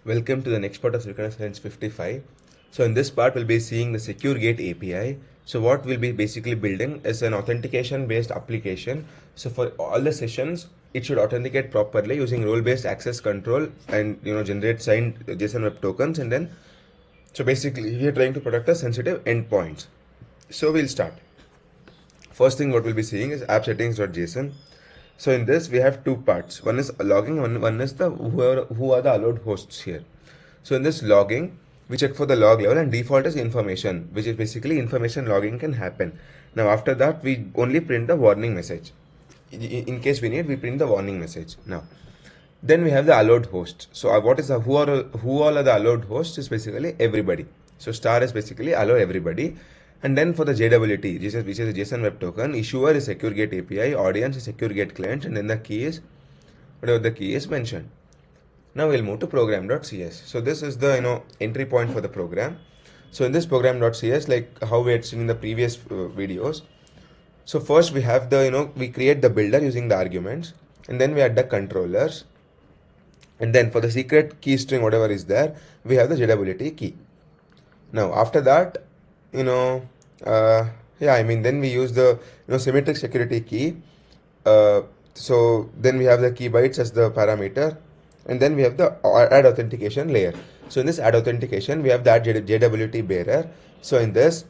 Welcome to the next part of SecureGate Science 55. So in this part, we'll be seeing the SecureGate API. So what we'll be basically building is an authentication-based application. So for all the sessions, it should authenticate properly using role-based access control and generate signed JSON Web Tokens. And then, so basically, we are trying to protect the sensitive endpoints. So we'll start. First thing what we'll be seeing is app settings.json. So in this we have two parts. One is logging, one is the who are the allowed hosts here. So in this logging, we check for the log level and default is information, which is basically information logging can happen. Now after that we only print the warning message. In case we need, we print the warning message. Now then we have the allowed hosts. So what is the who all are the allowed hosts is basically everybody. So star is basically allow everybody. And then for the JWT, which is a JSON Web Token, issuer is SecureGate API, audience is SecureGate client, and then the key is whatever the key is mentioned. Now we'll move to program.cs. So this is the entry point for the program. So in this program.cs, like how we had seen in the previous videos. So first we have the we create the builder using the arguments, and then we add the controllers, and then for the secret key string whatever is there, we have the JWT key. Now after that, yeah, I mean then we use the symmetric security key. So then we have the key bytes as the parameter, and then we have the add authentication layer. So in this add authentication, we have the add JWT bearer. So in this,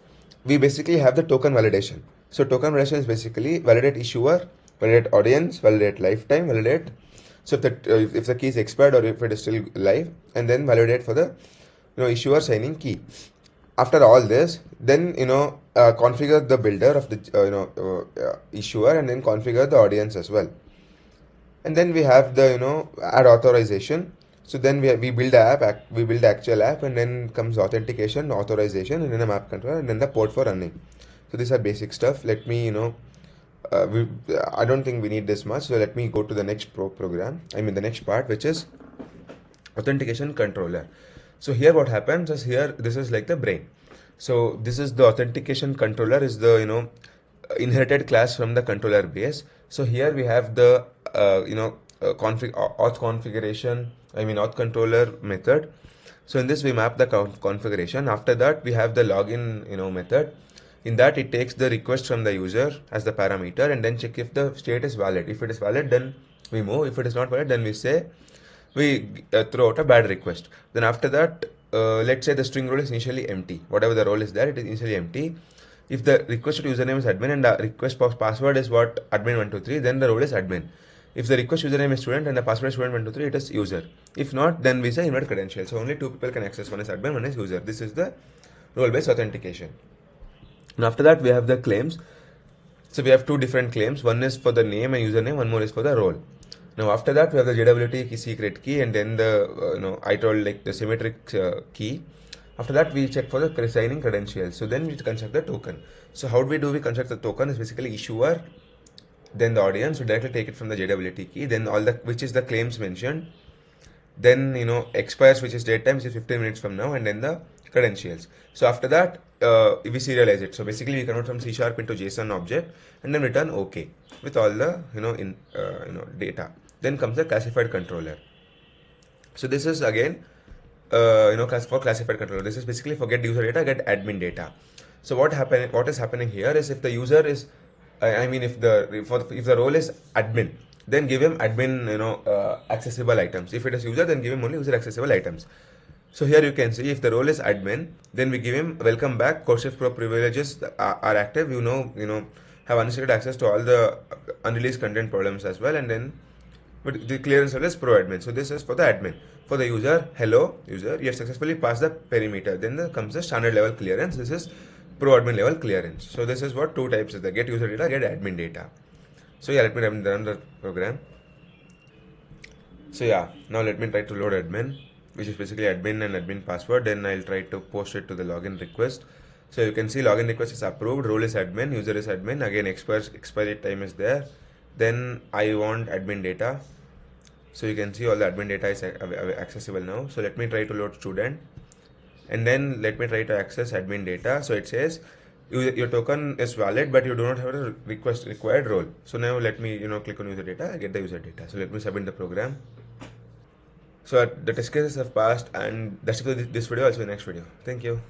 we basically have the token validation. So token validation is basically validate issuer, validate audience, validate lifetime, validate. So if the key is expired or if it is still live, and then validate for the issuer signing key. After all this, then configure the builder of the issuer, and then configure the audience as well. And then we have the add authorization. So then we build the app, we build the actual app, and then comes authentication, authorization, and then a map controller, and then the port for running. So these are basic stuff. Let me I don't think we need this much, so let me go to the next program. I mean the next part, which is authentication controller. So here what happens is, here this is like the brain. So this is the authentication controller is the inherited class from the controller base. So here we have the auth configuration, I mean auth controller method. So in this we map the configuration. After that we have the login method. In that it takes the request from the user as the parameter, and then check if the state is valid. If it is valid, then we move. If it is not valid, then we say we throw out a bad request. Then after that, let's say the string role is initially empty. Whatever the role is there, it is initially empty. If the requested username is admin and the request password is what admin123, then the role is admin. If the request username is student and the password is student123, it is user. If not, then we say invalid credential. So only two people can access. One is admin, one is user. This is the role-based authentication. And after that, we have the claims. So we have two different claims. One is for the name and username. One more is for the role. Now after that, we have the JWT key, secret key, and then the I told like the symmetric key. After that, we check for the signing credentials. So then we construct the token. So how do we construct the token? Is basically issuer, then the audience. So directly take it from the JWT key. Then all the which is the claims mentioned. Then expires, which is date time, which is 15 minutes from now, and then the credentials. So after that, we serialize it. So basically, we convert from C# into JSON object, and then return OK with all the data. Then comes the classified controller. So this is again for classified controller. This is basically for get user data, get admin data. So what is happening here is, if the user is if the role is admin, then give him admin accessible items. If it is user, then give him only user accessible items. So here you can see, if the role is admin, then we give him welcome back, CodeChef Pro privileges are active, have unrestricted access to all the unreleased content problems as well, and then but the clearance level is pro admin. So this is for the admin. For the user, hello user, you have successfully passed the perimeter. Then comes the standard level clearance. This is pro admin level clearance. So this is what two types is the get user data, get admin data. So yeah, let me run the program. So yeah, now let me try to load admin, which is basically admin and admin password. Then I'll try to post it to the login request. So you can see login request is approved, role is admin, user is admin. Again, expiry time is there. Then I want admin data. So you can see all the admin data is accessible now. So let me try to load student, and then let me try to access admin data. So it says your token is valid, but you do not have a required role. So now let me click on user data, I get the user data. So let me submit the program. So the test cases have passed, and that's it for this video. Also, the next video. Thank you.